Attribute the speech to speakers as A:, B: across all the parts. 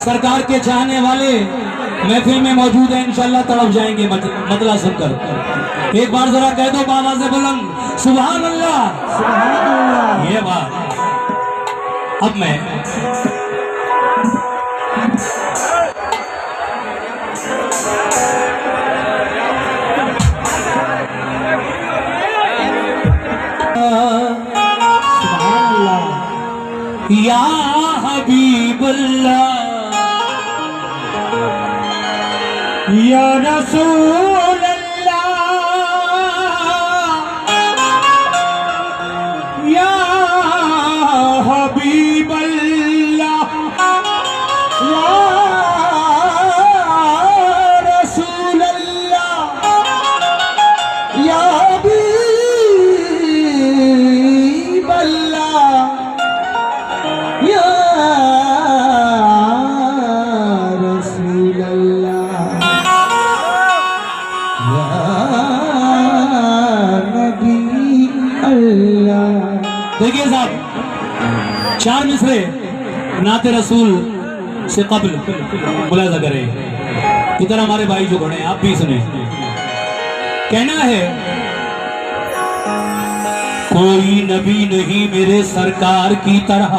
A: सरकार के चाहने वाले महफिल में मौजूद है, इंशाल्लाह तड़प जाएंगे मतला सुनकर। एक बार जरा कह दो बाबा से बुलंद सुभान अल्लाह, सुभान अल्लाह। ये बात अब मैं सुभान अल्लाह या हबीबुल्लाह या रसूल अल्लाह या हबीब अल्लाह या रसूल अल्लाह या हबीब अल्लाह या रसूल अल्लाह देखिए साहब, चार मिसरे नाते रसूल से कब्ल मुलाजा करें। इधर हमारे भाई जो खड़े हैं आप भी सुने। कहना है कोई नबी नहीं मेरे सरकार की तरह।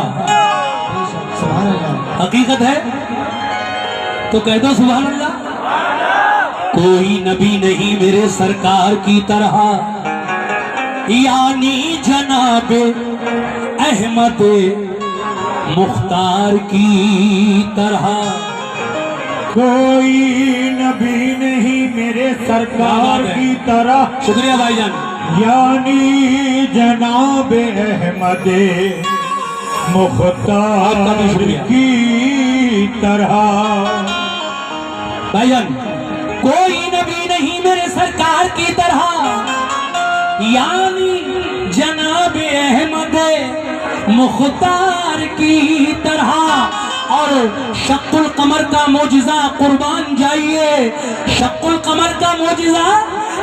A: हकीकत है तो कह दो सुभान अल्लाह। कोई नबी नहीं मेरे सरकार की तरह, यानी जनाबे अहमद मुख्तार की तरह।
B: कोई नबी नहीं मेरे सरकार की तरह,
A: शुक्रिया भाईजान,
B: यानी जनाबे अहमद मुख्तार की तरह।
A: भाईजान कोई नबी नहीं मेरे सरकार की तरह, यानी जनाब अहमद मुख्तार की तरह। और शक्कुल कमर का मोजिजा कुर्बान जाइए, शक्कुल कमर का मोजिजा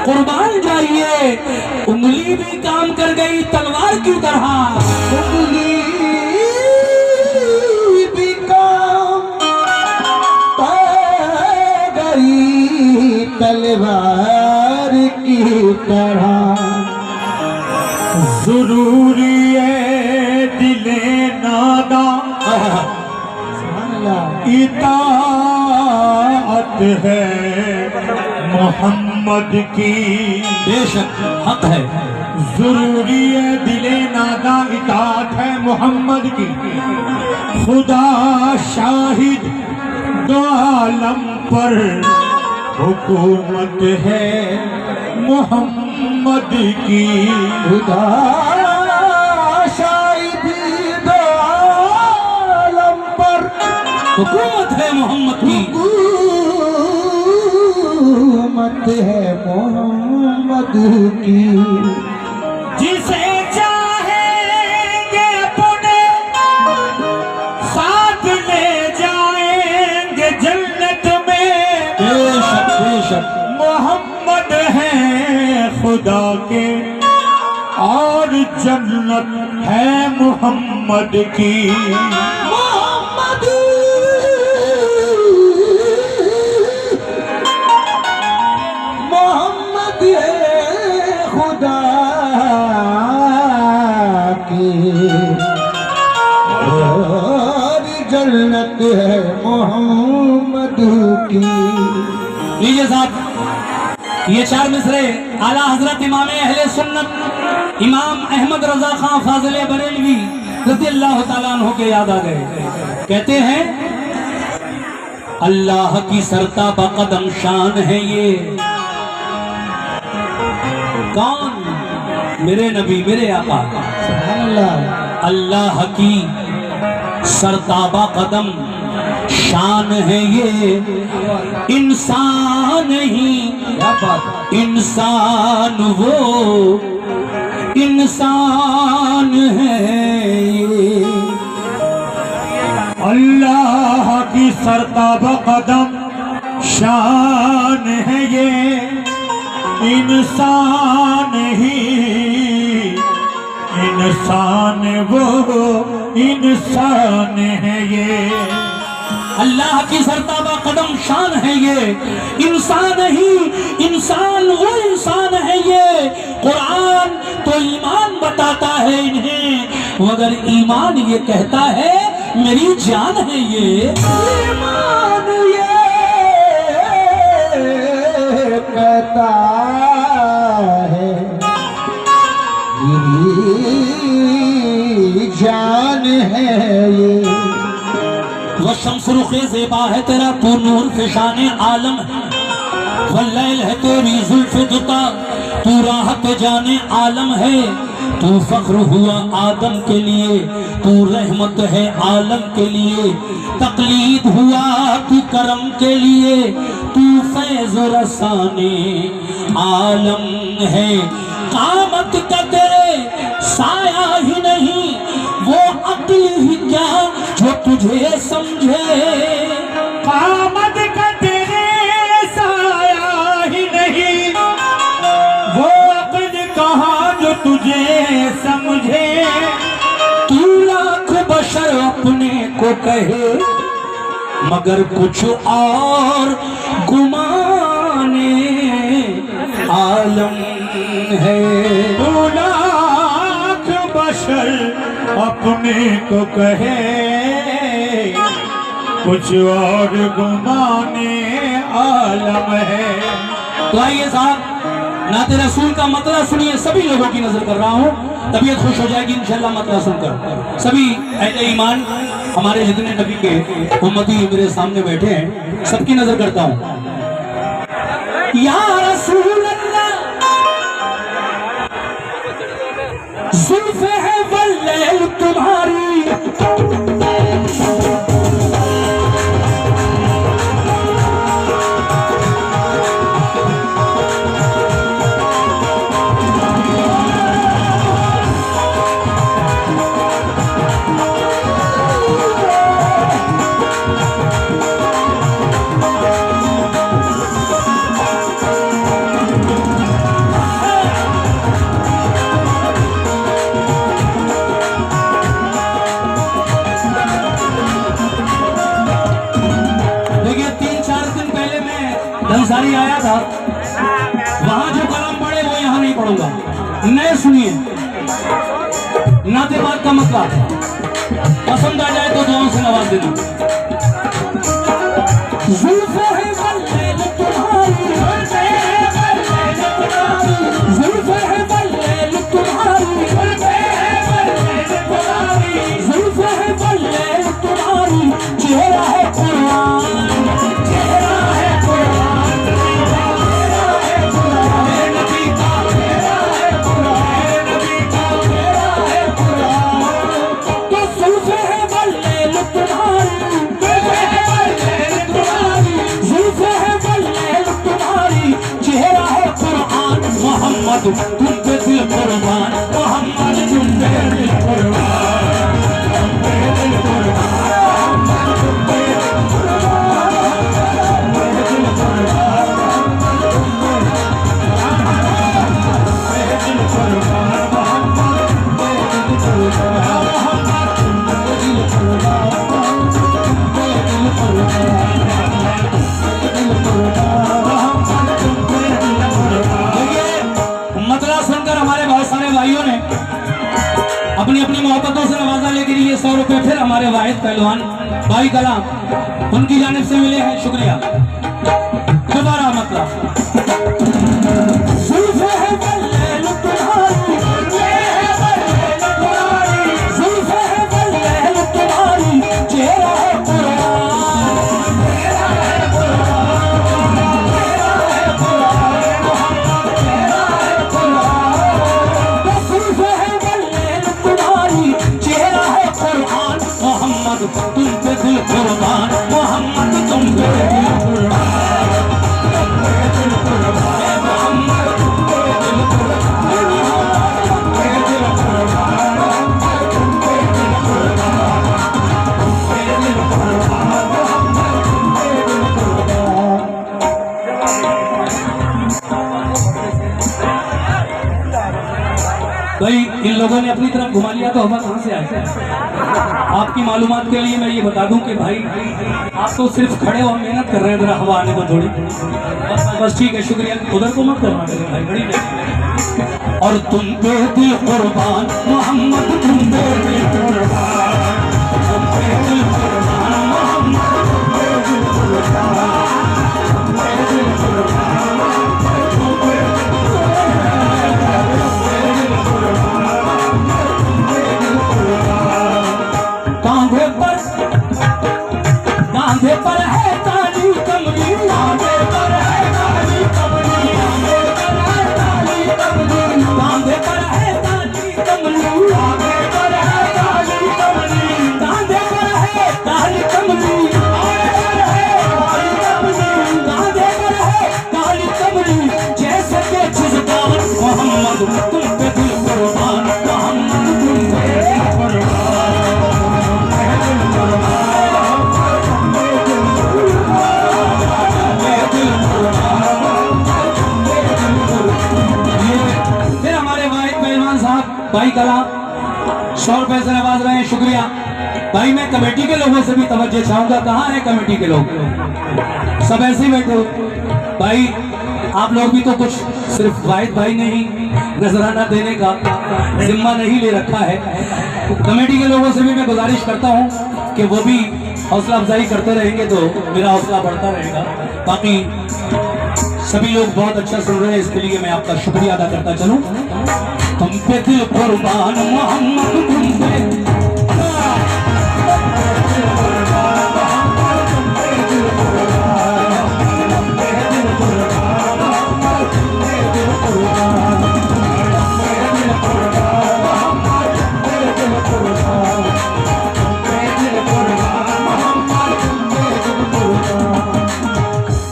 A: कुर्बान जाइए। उंगली भी काम कर गई तलवार की तरह,
B: उंगली भी काम कर गई तलवार की तरह। जरूरी है दिले नादा इताअत है मोहम्मद की।
A: बेशक हक है।
B: जरूरी है दिले नादा इताअत है मोहम्मद की। खुदा शाहिद दो आलम पर हुकूमत है मोहम्मद की। खुदा शाहिद दो आलम पर
A: हुकूमत है मोहम्मद की।
B: हुकूमत है मोहम्मद की। जिसे चाहेंगे अपने साथ ले जाएंगे जन्नत में।
A: बेशक बेशक
B: मोहम्मद है खुदा के और जन्नत है मोहम्मद की। मोहम्मद मोहम्मद है खुदा की और जन्नत है मोहम्मद की।
A: लीजिए साहब, ये चार मिसरे आला हजरत इमाम अहले सुन्नत इमाम अहमद रजा खां फाजिल बरेलवी रज़ियल्लाहु ताला अन्हु के याद आ गए। कहते हैं अल्लाह की सरताबा कदम शान है ये। कौन? मेरे नबी मेरे आका। अल्लाह की सरताबा कदम शान है ये। इंसान ही इंसान वो इंसान है ये।
B: अल्लाह की सरताबा कदम शान है ये। इंसान ही इंसान वो इंसान है ये।
A: अल्लाह की सरताबा कदम शान है ये, इंसान ही इंसान, वो इंसान है ये। कुरान तो ईमान बताता है इन्हें, मगर ईमान ये कहता है मेरी जान है ये।
B: ईमान ये कहता है मेरी जान है ये।
A: वो शम्स रुखे ज़ेबा है तेरा, तू नूर फिशाने आलम है। वल्लैल है तेरी जुल्फ़े दुता, तू राहत जाने आलम है। तू फख्र हुआ आदम के लिए, तू रहमत है आलम के लिए। तकलीद हुआ तू करम के लिए, तू फैज़ रसाने आलम है। कामत का तेरे साया ही नहीं, वो अक्ल ही क्या जो तुझे समझे।
B: कामत का तेरे साया ही नहीं, वो अक्ल कहाँ जो तुझे समझे।
A: तू लाख बशर अपने को कहे, मगर कुछ और गुमाने आलम है।
B: तू लाख बशर अपने को कहे, कुछ और गुमाने आलम है।
A: तो आइए साहब, नाते रसूल का मतला सुनिए। सभी लोगों की नजर कर रहा हूँ, तबीयत खुश हो जाएगी इंशाल्लाह मतला सुनकर। सभी अहले ईमान हमारे जितने नबी के उम्मती मेरे सामने बैठे हैं, सबकी नजर करता हूँ। या रसूल अल्लाह, जुल्फ़े है वल्लैल तुम्हारी, धनसारी आया था, वहां जो कलाम पढ़े वो यहाँ नहीं पढ़ूंगा। नए सुनिए, नाते बात का मतलब पसंद आ जाए तो दुआओं से नवाज देना। जुल्फ़े है वल्लैल तुम्हारी, जुल्फ़े है वल्लैल तुम्हारी, जुल्फ़े है वल्लैल तुम्हारी, चेहरा है कुरान, चेहरा है कुरान, नबी का चेहरा है कुरान, नबी का चेहरा है कुरान। तो जुल्फ़े है वल्लैल तुम्हारी, जुल्फ़े है वल्लैल तुम्हारी, चेहरा है कुरान। मोहम्मद तुम पे दिल कुर्बान, मोहम्मद तुम पे दिल कुर्बान, तुम पे दिल कुर्बान, तुम पे दिल कुर्बान, तुम पे दिल कुर्बान, दिल कुर्बान, मोहम्मद तुम पे दिल कुर्बान, मोहम्मद तुम पे दिल कुर्बान, तुम पे दिल कुर्बान, दिल कुर्बान, मोहम्मद तुम पे दिल कुर्बान। देखिए, मतला सुनकर हमारे बहुत सारे भाइयों ने अपनी अपनी मोहब्बतों से नवाजा, लेकिन ये 100 रुपए फिर हमारे वाहिद पहलवान भाई कलाम उनकी जानिब से मिले हैं, शुक्रिया। दोबारा मतला, जुल्फ़े है वल्लैल तुम्हारी, जुल्फ़े है वल्लैल तुम्हारी, चेहरा है कुरान, चेहरा है कुरान, चेहरा है कुरान, मोहम्मद चेहरा है कुरान। तो जुल्फ़े है वल्लैल तुम्हारी, चेहरा है कुरान, मोहम्मद तुम पे दिल कुर्बान, मोहम्मद तुम पे दिल कुर्बान, तुम पे दिल कुर्बान। इन लोगों ने अपनी तरफ घुमा लिया तो हवा कहाँ से आए? आपकी मालूमात के लिए मैं ये बता दूं कि भाई आप तो सिर्फ खड़े हो, मेहनत कर रहे हैं, जरा हवा आने को थोड़ी। बस ठीक है, शुक्रिया। उधर को मत करना मेरे भाई, बड़ी नहीं। और तुम पे दिल कुर्बान मोहम्मद, तुम पे दिल कुर्बान, तुम पे दिल कुर्बान मोहम्मद, तुम पे दिल कुर्बान, तुम पे दिल कुर्बान, तुम पे दिल कुर्बान। कांधे पर है काली कमली, कांधे पर है काली कमली, कांधे पर है काली कमली, कांधे पर है काली कमली, कांधे पर है काली कमली, कांधे पर है काली कमली, कांधे पर है काली कमली, जैसे के जिसदान मोहम्मद, तुम पे दिल कुर्बान मोहम्मद, तुम पे दिल कुर्बान, भाई कला 100 रुपए से नवाज रहे हैं, शुक्रिया भाई। मैं कमेटी के लोगों से भी तवज्जो चाहूंगा, कहाँ है कमेटी के लोग? सब ऐसे ही बैठे हो भाई। आप लोग भी तो कुछ, सिर्फ वाहिद भाई ने ही नजराना देने का जिम्मा नहीं ले रखा है। कमेटी के लोगों से भी मैं गुजारिश करता हूं कि वो भी हौसला अफजाई करते रहेंगे तो मेरा हौसला बढ़ता रहेगा। बाकी सभी लोग बहुत अच्छा सुन रहे हैं, इसके लिए मैं आपका शुक्रिया अदा करता चलूं। तुम पे दिल कुर्बान मोहम्मद, तुम पे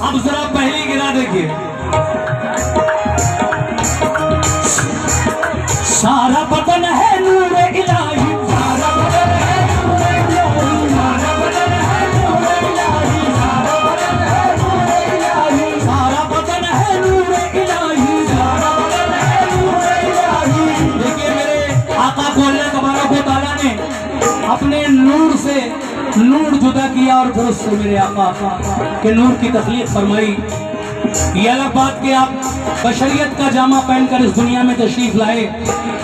A: अब जरा पहली गिरा देखिए। सारा बदन है नूर इलाही, सारा बदन है नूर इलाही, सारा बदन है नूर इलाही, सारा बदन है नूर इलाही, सारा बदन है नूर इलाही, सारा बदन है नूर इलाही। देखिए मेरे आका को अल्लाह तबारक व तआला ने अपने नूर से नूर जुदा किया और फिर उससे मेरे आका के नूर की तखलीक फरमाई। ये अलग बात कि आप बशरियत का जामा पहनकर इस दुनिया में तशरीफ लाए,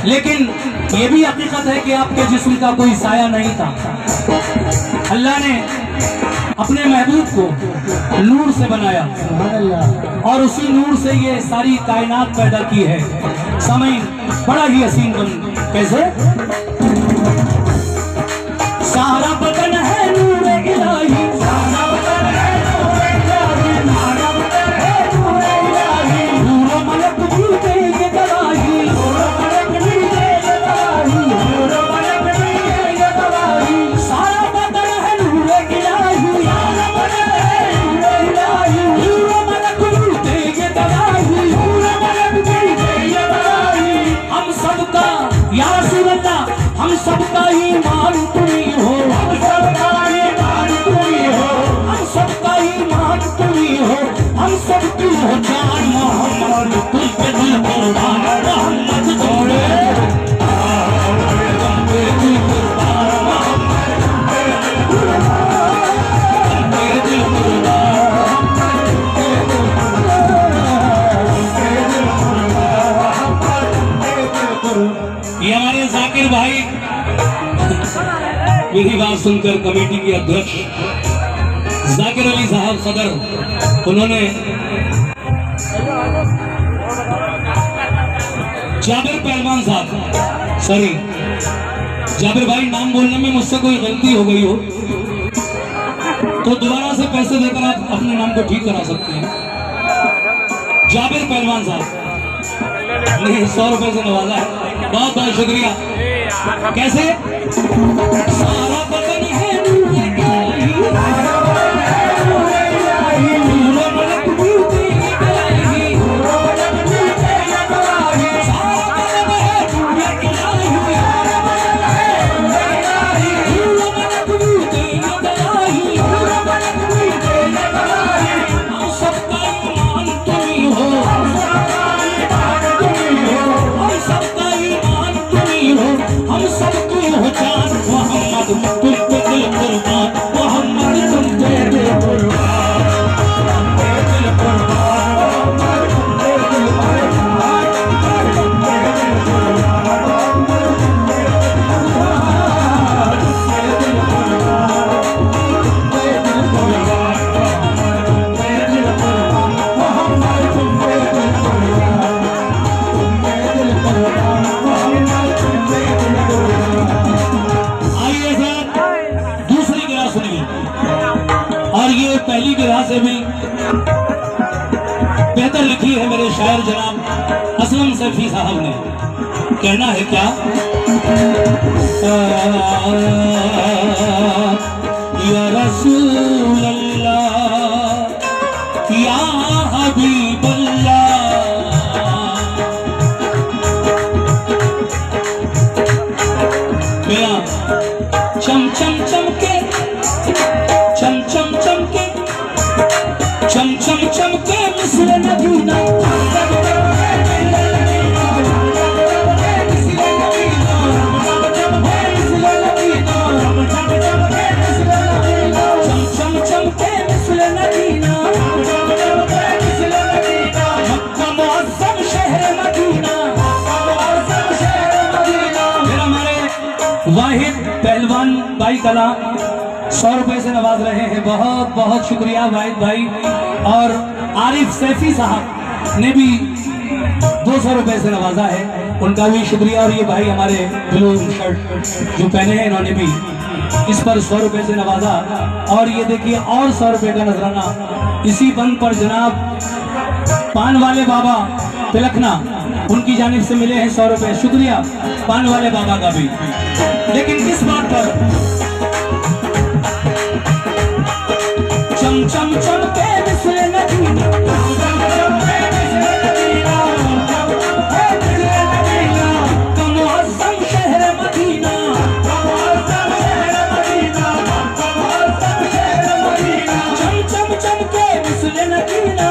A: लेकिन ये भी हकीकत है कि आपके जिस्म का कोई साया नहीं था। अल्लाह ने अपने महबूब को नूर से बनाया और उसी नूर से ये सारी कायनात पैदा की है। सामीन बड़ा ही हसीन बन, कैसे? सारा बदन है नूर इलाही, सारा बदन है नूर इलाही, सारा बदन है नूर इलाही, नूर मलक भी दे ये गवाही, नूर मलक भी दे ये गवाही, नूर मलक भी दे ये गवाही। सारा बदन है नूर इलाही, सारा बदन है नूर इलाही, नूर मलक भी दे ये गवाही, नूर मलक भी दे ये गवाही। हम सबका या रसूल अल्लाह, हम सबका ईमान तुम्ही हो, हम सबका ईमान तुम्ही हो, हम सबका ईमान तुम्ही हो, हम सबकी हो जान मोहम्मद, तुम पे दिल कुर्बान मोहम्मद, तुम पे दिल कुर्बान मोहम्मद, तुम पे दिल कुर्बान। ये हमारे जाकिर भाई मेरी बात सुनकर कमेटी के अध्यक्ष जाकिर अली साहब सदर, उन्होंने जाबिर पहलवान साहब, सॉरी जाबिर भाई, नाम बोलने में मुझसे कोई गलती हो गई हो तो दोबारा से पैसे देकर आप अपने नाम को ठीक करा सकते हैं। जाबिर पहलवान साहब ने 100 रुपए से नवाजा है, बहुत बहुत शुक्रिया। कैसे? सारा बदन है नूर इलाही, सारा बदन है नूर इलाही, नूर मलक भी दे ये गवाही, नूर मलक भी दे ये गवाही। सारा बदन है नूर इलाही, सारा बदन है नूर इलाही, नूर मलक भी दे ये गवाही, नूर मलक भी दे ये गवाही। हम सबका ईमान तुम्ही हो, हम सबका ईमान तुम्ही हो, हम सबका ईमान तुम्ही और ये पहली गिरा से भी बेहतर लिखी है मेरे शायर जनाब असलम सैफी साहब ने। कहना है क्या, या रसूल अल्लाह या हबीब अल्लाह, मेरा चम चम चमके चम चम चमके चम चम चमके मिस्र नगीना, वाहिद पहलवान भाई कला 100 रुपए से नवाज रहे हैं। बहुत बहुत शुक्रिया वाहिद भाई। और आरिफ सैफी साहब ने भी 200 रुपए से नवाजा है, उनका भी शुक्रिया। और ये भाई हमारे ब्लू शर्ट जो पहने हैं इन्होंने भी इस पर 100 रुपए से नवाजा। और ये देखिए और 100 रुपए का नजराना इसी बंद पर जनाब पान वाले बाबा तिलकना उनकी जानिब से मिले हैं 100 रुपए। शुक्रिया पान वाले बाबा का भी। लेकिन किस बात पर, चम चम चम के मिस्र नगीना, कमुअज़्ज़म शहर मदीना, चम चम चम के मिस्र नगीना,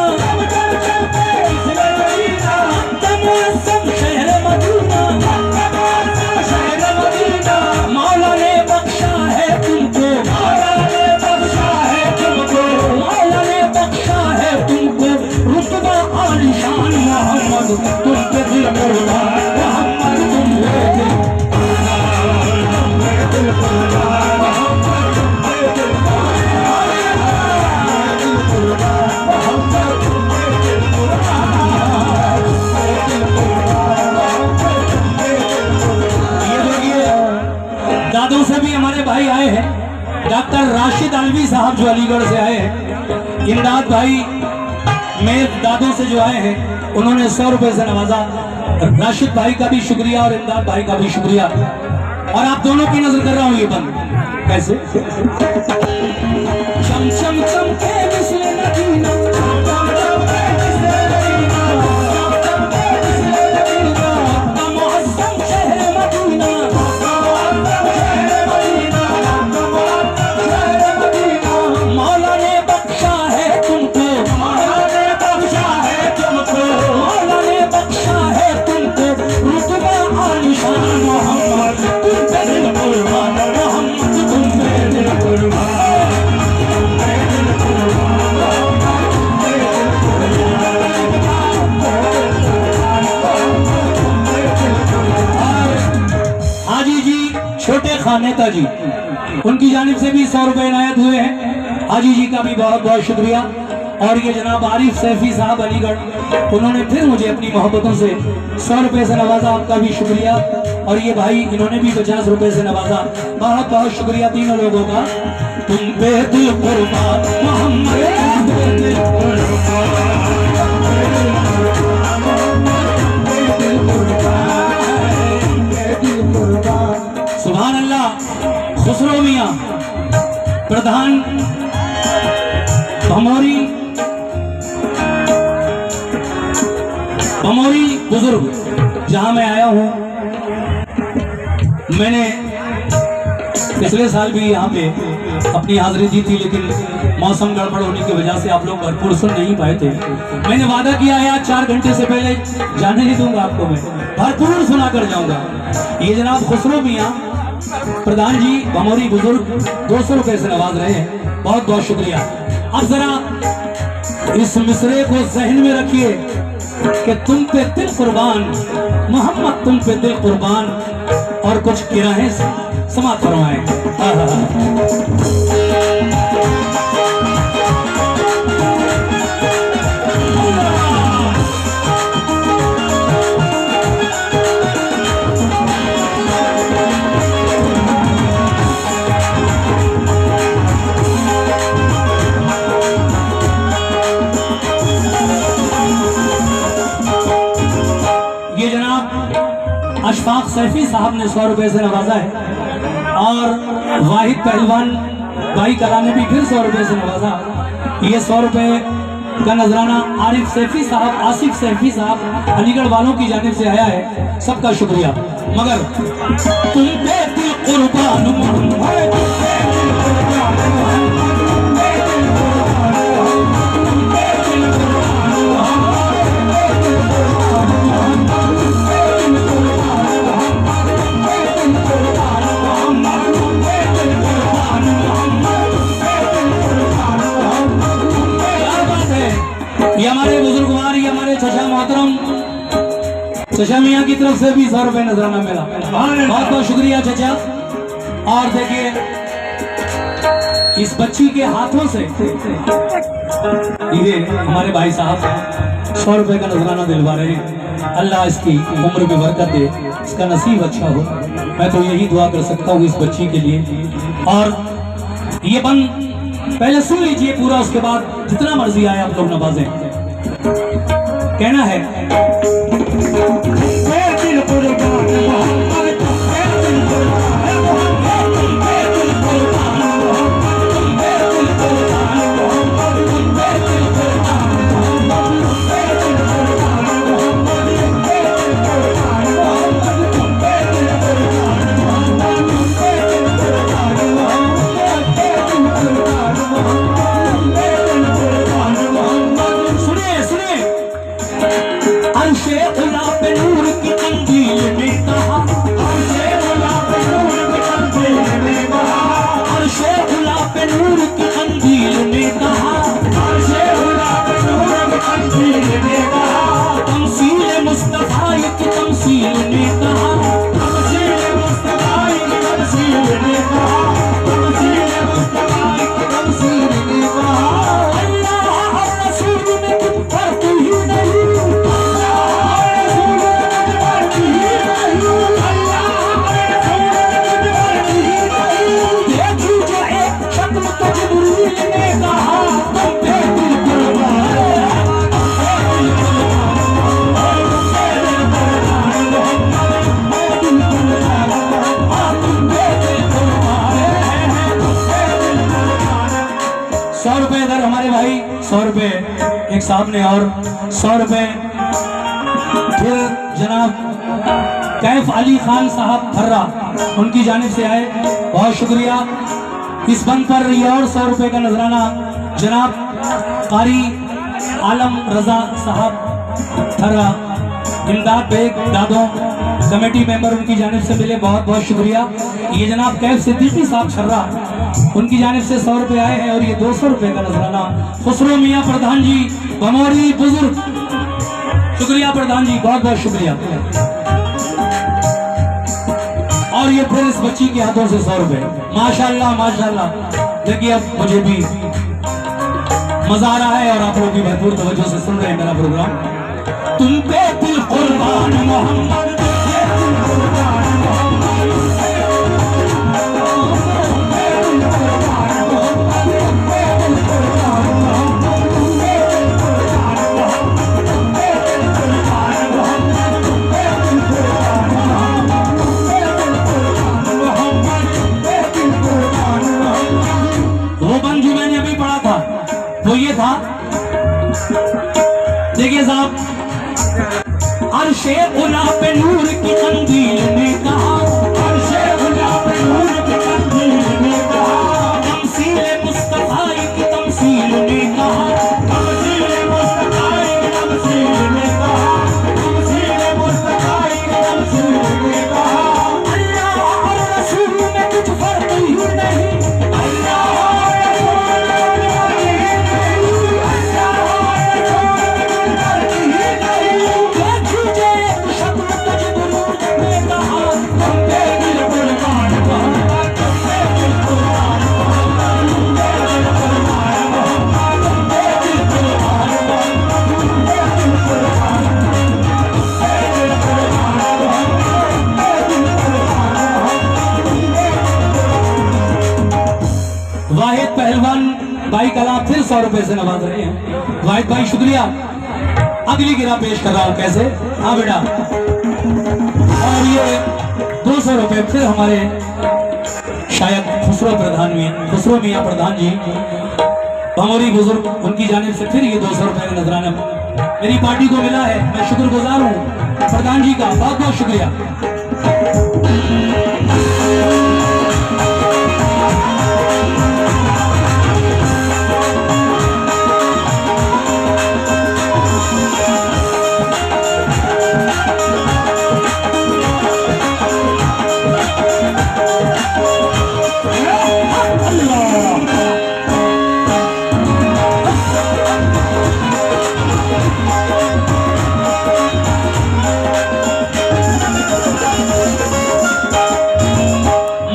A: कमुअज़्ज़म शहर मदीना, मौला ने बख्शा है तुमको, मौला ने बख्शा है तुमको रुतबा आलिशान मोहम्मद तुम पे दिल कुर्बान, मोहम्मद तुम पे दिल दादों से भी हमारे भाई आए हैं। डॉक्टर राशिद अलवी साहब जो अलीगढ़ से आए हैं, इमदाद भाई मेरे दादों से जो आए हैं उन्होंने 100 रुपए से नवाजा। राशिद भाई का भी शुक्रिया और इमदाद भाई का भी शुक्रिया। और आप दोनों की नजर कर रहा हूँ ये बंद कैसे, चम चम चम के मिस्र नगीना, कमुअज़्ज़म शहर मदीना, मौला ने बख्शा है तुमको, मौला ने बख्शा है तुमको, मौला ने बख्शा है तुमको रुतबा आलिशान मोहम्मद तुम पे दिल कुर्बान, मोहम्मद तुम पे दिल कुर्बान। हाजी जी छोटे खानेता जी उनकी जानिब से भी 100 रुपए इनायत हुए हैं। हाजी जी का भी बहुत बहुत शुक्रिया। और ये जनाब आरिफ सैफी साहब अलीगढ़ उन्होंने फिर मुझे अपनी मोहब्बतों से 100 रुपए से नवाजा, आपका भी शुक्रिया। और ये भाई इन्होंने भी 50 रुपए से नवाजा, बहुत बहुत शुक्रिया तीनों लोगों का। तुम पे दिल कुर्बान मोहम्मद, तुम पे दिल कुर्बान। सुभान अल्लाह। खुसरो मियां प्रधान भमोरी बुजुर्ग जहां मैं आया हूं, मैंने पिछले साल भी यहाँ पे अपनी हाजिरी दी थी, लेकिन मौसम गड़बड़ होने की वजह से आप लोग भरपूर सुन नहीं पाए थे। मैंने वादा किया है आज 4 घंटे से पहले जाने नहीं दूंगा आपको, मैं भरपूर सुना कर जाऊंगा। ये जनाब खुसरो मियां प्रधान जी भमोरी बुजुर्ग 200 रुपए से नवाज रहे हैं, बहुत बहुत शुक्रिया। अब जरा इस मिसरे को जहन में रखिए कि तुम पे दिल कुर्बान मोहम्मद, तुम पे दिल कुर्बान। और कुछ किराए समाप्त फरमाएं। सैफी साहब ने 100 रुपए से नवाजा है और वाहिद पहलवान भाई कला ने भी फिर 100 रुपए से नवाजा। ये 100 रुपए का नजराना आरिफ सैफी साहब, आसिफ सैफी साहब अलीगढ़ वालों की जानिब से आया है, सबका शुक्रिया। मगर तुम पे दिल कुर्बान ये हमारे बुजुर्गवार, ये हमारे चचा मोहतरम चचा मियाँ की तरफ से भी 100 रुपए नजराना मिला। बहुत बहुत शुक्रिया चचा। और देखिए इस बच्ची के हाथों से ये हमारे भाई साहब 100 रुपए का नजराना दिलवा रहे हैं। अल्लाह इसकी उम्र में बरकत दे, इसका नसीब अच्छा हो। मैं तो यही दुआ कर सकता हूँ इस बच्ची के लिए। और ये बंद पहले सुन लीजिए पूरा, उसके बाद जितना मर्जी आए आप लोग नवाजें। कहना है हमारे भाई 100 रुपए एक साहब ने, और 100 रुपए फिर जनाब कैफ अली खान साहब फर्रा उनकी जानिब से आए, बहुत शुक्रिया। इस बंद पर ये और 100 रुपए का नजराना जनाब कारी आलम रजा साहब फर्रा, इमदाद बेग दादों कमेटी मेंबर उनकी जानिब से मिले, बहुत बहुत शुक्रिया। ये जनाब कैफ सिद्दीकी साहब छर्रा उनकी जानिब से 100 रुपए आए हैं। और ये 200 रुपए का नजराना खुसरो मियाँ प्रधान जी बमोरी बुजुर्ग, शुक्रिया प्रधान जी, बहुत बहुत शुक्रिया। और ये फिर इस बच्ची के हाथों से 100 रुपए, माशाल्लाह माशाल्लाह। देखिए अब मुझे भी मजा आ रहा है और आप लोग भी भरपूर तवज्जो से सुन रहे हैं मेरा प्रोग्राम। तुम पे दिल कुर्बान मोहम्मद, वो ये था, देखिए साहब, अर्शे उला पे नूर की कंदील ने कहा, अर्शे उला पे नूर की कंदील ने कहा, तमसील मुस्तफाई की तमसील ने कहा, तमसील मुस्तफाई की तमसील ने कहा, तमसील मुस्तफाई की तमसील ने कहा। अल्लाह और रसूल में कुछ फर्क ही नहीं, वाहिद पहलवान भाई कला फिर 100 रुपए से नवाज रहे हैं। वाहिद भाई शुक्रिया। अगली गिरा पेश कर रहा हूं, कैसे? हाँ बेटा। और ये 200 रुपए फिर हमारे शायद खुसरो मियां प्रधान जी भमोरी बुजुर्ग, उनकी जानिब से फिर ये 200 रुपए का नजराना मेरी पार्टी को मिला है। मैं शुक्रगुजार हूँ प्रधान जी का, बहुत बहुत शुक्रिया।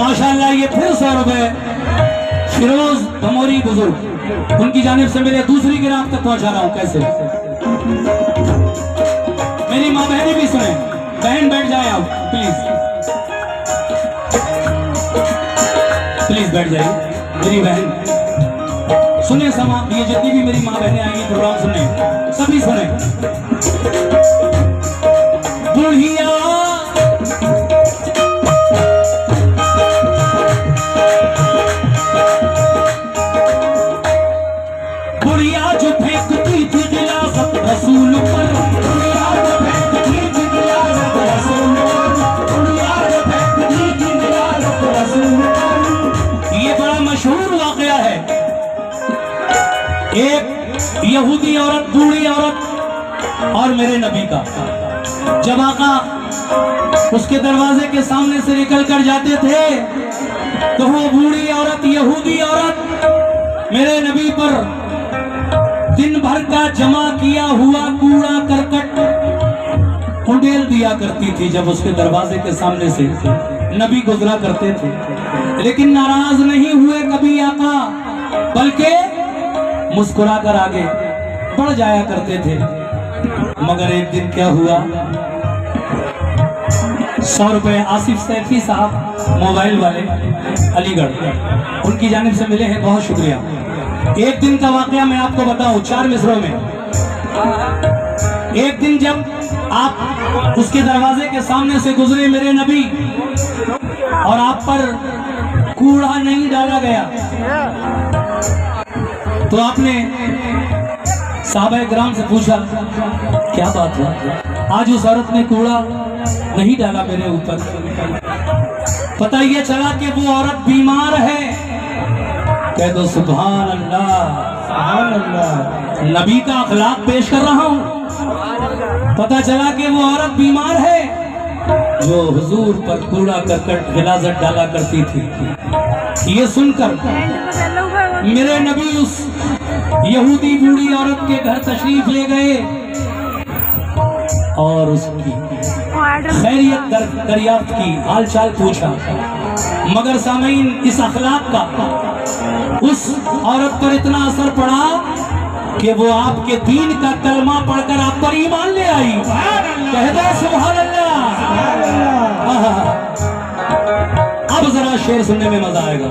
A: माशाअल्लाह ये फिर 100 रुपए फिरोज भमोरी बुजुर्ग, उनकी जानिब से मेरे दूसरी गिराम तक पहुंचा रहा हूं। कैसे मेरी माँ बहनें भी सुने, बहन बैठ जाए आप प्लीज बैठ जाइए मेरी बहन, सुने समा, ये जितनी भी मेरी माँ बहनें आएंगी प्रोग्राम सुनने, सभी सुने। बुढ़िया जो फेंकती थी गिलास रसूल पर, ये बड़ा मशहूर वाकया है। एक यहूदी औरत, बूढ़ी औरत और मेरे नबी का, जब आका उसके दरवाजे के सामने से निकल कर जाते थे तो वो बूढ़ी औरत, यहूदी औरत मेरे नबी पर दिन भर का जमा किया हुआ कूड़ा करकट उंडेल दिया करती थी जब उसके दरवाजे के सामने से नबी गुजरा करते थे। लेकिन नाराज नहीं हुए कभी आका, बल्कि मुस्कुराकर आगे बढ़ जाया करते थे। मगर एक दिन क्या हुआ, 100 रुपए आसिफ सैफी साहब मोबाइल वाले अलीगढ़, उनकी जानिब से मिले हैं, बहुत शुक्रिया। एक दिन का वाकया मैं आपको बताऊं 4 मिसरों में। एक दिन जब आप उसके दरवाजे के सामने से गुजरे मेरे नबी और आप पर कूड़ा नहीं डाला गया, तो आपने साहबा किराम से पूछा क्या बात है, आज उस औरत ने कूड़ा नहीं डाला मेरे ऊपर। पता ये चला कि वो औरत बीमार है। कह दो सुभान अल्लाह, सुभान अल्लाह। नबी का अखलाक पेश कर रहा हूँ। पता चला कि वो औरत बीमार है जो हुजूर पर कूड़ा करकट गिलाजत डाला करती थी। ये सुनकर मेरे नबी उस यहूदी बूढ़ी औरत के घर तशरीफ ले गए और उसकी खैरियत दरियाफ्त की, हाल चाल पूछा। मगर सामीन, इस अखलाक का उस औरत पर इतना असर पड़ा कि वो आपके दीन का कलमा पढ़कर आप पर ईमान ले आई। कह दो सुभान अल्लाह। अब जरा शेर सुनने में मजा आएगा।